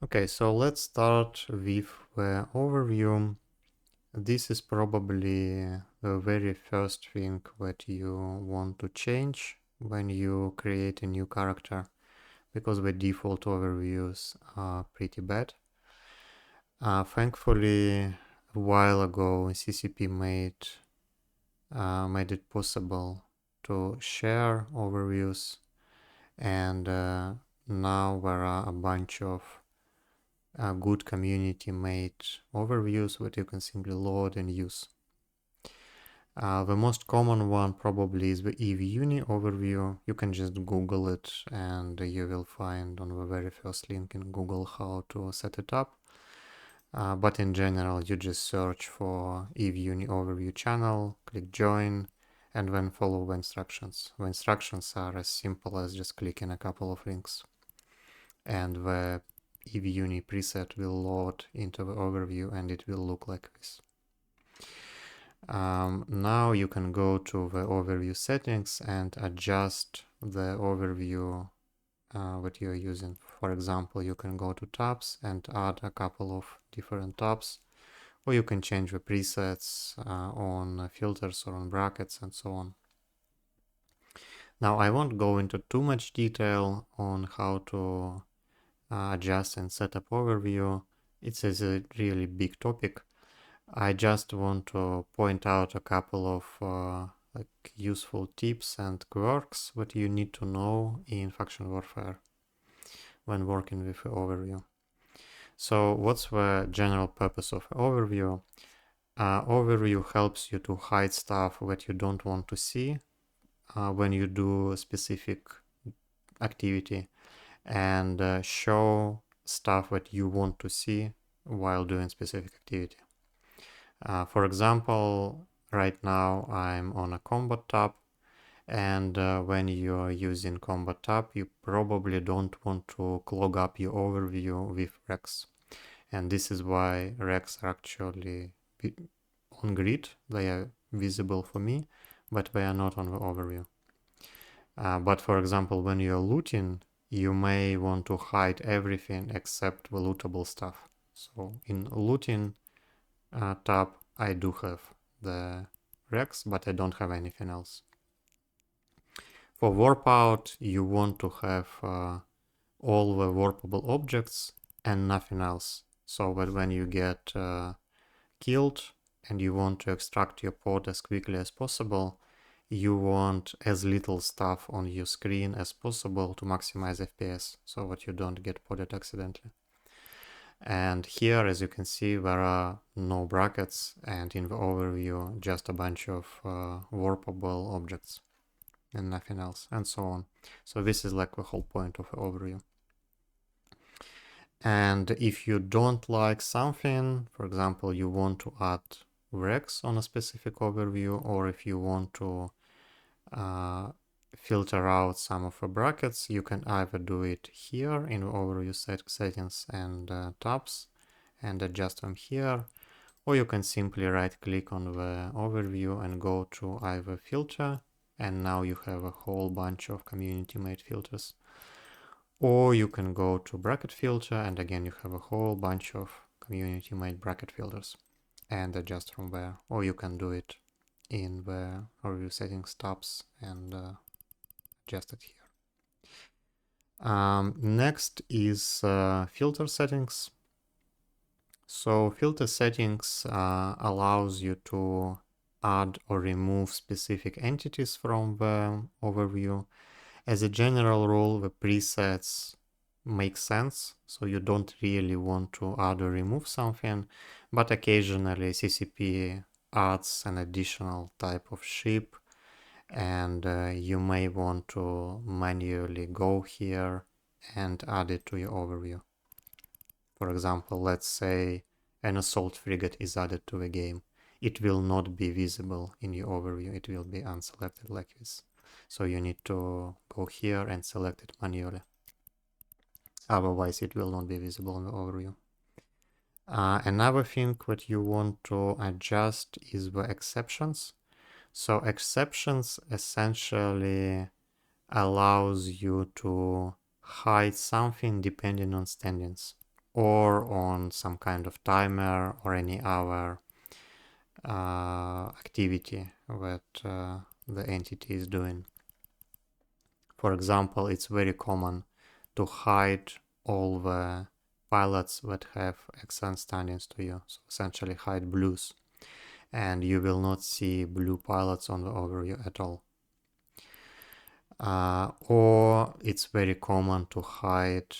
Okay, so let's start with the overview. This is probably the very first thing that you want to change when you create a new character, because the default overviews are pretty bad. Thankfully, a while ago, CCP made it possible to share overviews, and now there are a bunch of good community made overviews that you can simply load and use. The most common one probably is the EVUni overview. You can just Google it and you will find on the very first link in Google how to set it up. But in general, you just search for EVUni overview channel, click join, and then follow the instructions. The instructions are as simple as just clicking a couple of links. And the EVUni preset will load into the overview and it will look like this. Now you can go to the overview settings and adjust the overview that you're using. For example, you can go to tabs and add a couple of different tabs, or you can change the presets on filters or on brackets and so on. Now I won't go into too much detail on how to adjust and set up overview. It's a really big topic. I just want to point out a couple of useful tips and quirks that you need to know in faction warfare when working with the overview. So what's the general purpose of overview? Overview helps you to hide stuff that you don't want to see when you do a specific activity, and show stuff that you want to see while doing specific activity. For example, right now I'm on a combat tab, and when you're using combat tab, you probably don't want to clog up your overview with Rex. And this is why Rex are actually on grid. They are visible for me, but they are not on the overview. But for example, when you're looting, you may want to hide everything except the lootable stuff. So in looting tab, I do have the Rex, but I don't have anything else. For warp out, you want to have all the warpable objects and nothing else. So that when you get killed and you want to extract your pod as quickly as possible, you want as little stuff on your screen as possible to maximize FPS, so that you don't get podded accidentally. And here, as you can see, there are no brackets, and in the overview, just a bunch of warpable objects and nothing else, and so on. So this is like the whole point of the overview. And if you don't like something, for example, you want to add Rex on a specific overview, or if you want to filter out some of the brackets, you can either do it here in the overview settings and tabs and adjust them here, or you can simply right click on the overview and go to either filter, and now you have a whole bunch of community made filters, or you can go to bracket filter, and again you have a whole bunch of community made bracket filters and adjust from there, or you can do it in the overview settings tabs and adjust it here. Next is filter settings. So filter settings allows you to add or remove specific entities from the overview. As a general rule, the presets make sense, so you don't really want to add or remove something, but occasionally CCP adds an additional type of ship, and you may want to manually go here and add it to your overview. For example, let's say an assault frigate is added to the game. It will not be visible in your overview, it will be unselected like this. So you need to go here and select it manually. Otherwise it will not be visible in the overview. Another thing that you want to adjust is the exceptions. So exceptions essentially allows you to hide something depending on standings. or on some kind of timer or any other activity that the entity is doing. For example, it's very common to hide all the pilots that have excellent standings to you. So essentially hide blues, and you will not see blue pilots on the overview at all. Or it's very common to hide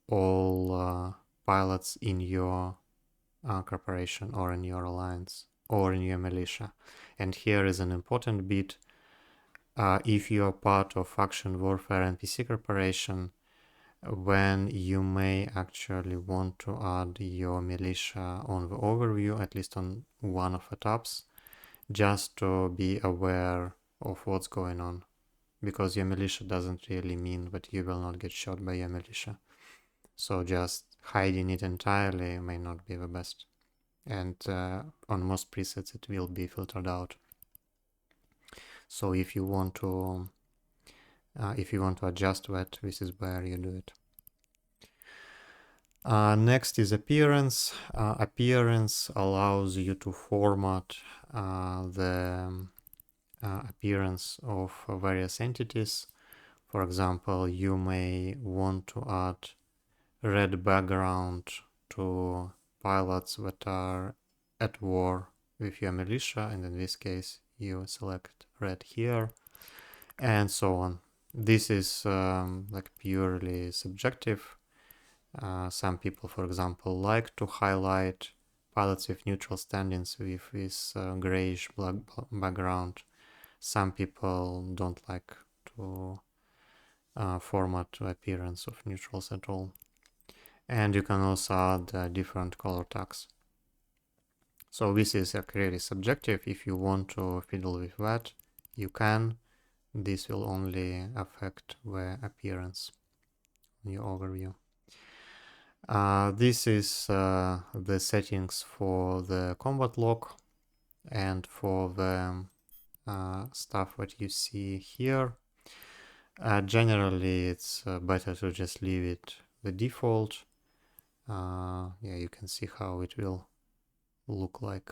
all pilots in your corporation or in your alliance or in your militia. And here is an important bit. If you are part of Faction Warfare NPC Corporation, when you may actually want to add your militia on the overview, at least on one of the tabs, just to be aware of what's going on. Because your militia doesn't really mean that you will not get shot by your militia. So just hiding it entirely may not be the best. And on most presets it will be filtered out. So if you want to adjust that, this is where you do it. Next is appearance. Appearance allows you to format the appearance of various entities. For example, you may want to add red background to pilots that are at war with your militia, and in this case you select red here, and so on. This is like purely subjective. Some people, for example, like to highlight pilots with neutral standings with this grayish black background. Some people don't like to format the appearance of neutrals at all. And you can also add different color tags. So this is really subjective. If you want to fiddle with that, you can. This will only affect the appearance in your overview. This is the settings for the combat log and for the stuff that you see here. Generally, it's better to just leave it the default. Yeah, you can see how it will look like.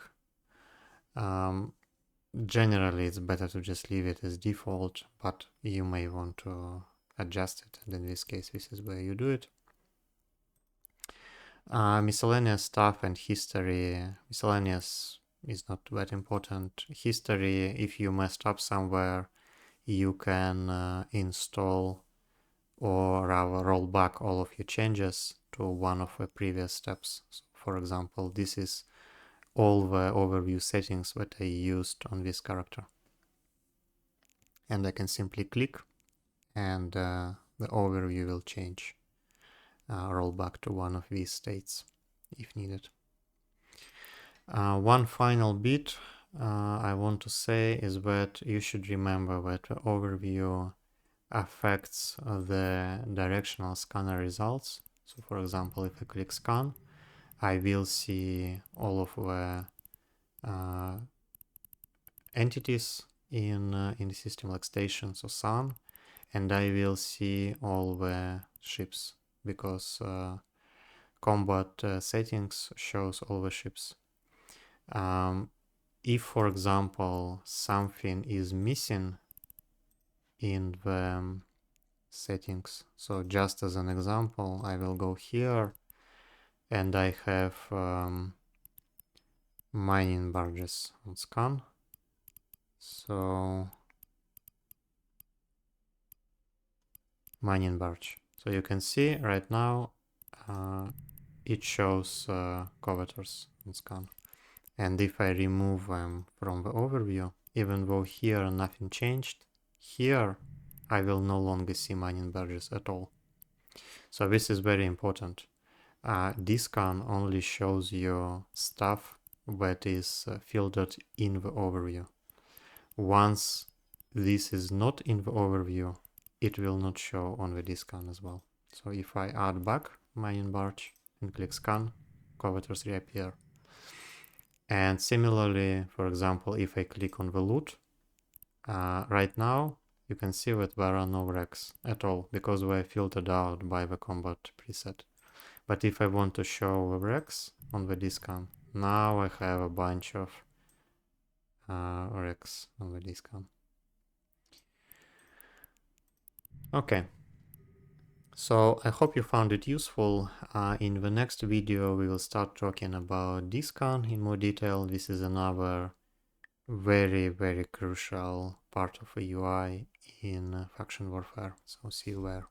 Generally, it's better to just leave it as default, but you may want to adjust it, and in this case, this is where you do it. Miscellaneous stuff and history. Miscellaneous is not that important. History, if you messed up somewhere, you can install or rather roll back all of your changes to one of the previous steps. So for example, this is all the overview settings that I used on this character. And I can simply click and the overview will change. Roll back to one of these states if needed. One final bit I want to say is that you should remember that the overview affects the directional scanner results. So for example, if I click scan, I will see all of the entities in the system, like stations or sun, and I will see all the ships because combat settings shows all the ships. If, for example, something is missing in the settings, so just as an example, I will go here and I have mining barges on scan. So mining barge. So you can see right now it shows covetors on scan. And if I remove them from the overview, even though here nothing changed, here I will no longer see mining barges at all. So this is very important. Dscan only shows you stuff that is filtered in the overview. Once this is not in the overview, it will not show on the dscan as well. So if I add back mining barge and click scan, covetors reappear. And similarly, for example, if I click on the loot, right now you can see that there are no wrecks at all because we're filtered out by the combat preset. But if I want to show recs on the discount, now I have a bunch of recs on the discount. Okay. So I hope you found it useful. In the next video, we will start talking about discount in more detail. This is another very, very crucial part of a UI in faction warfare. So see you there.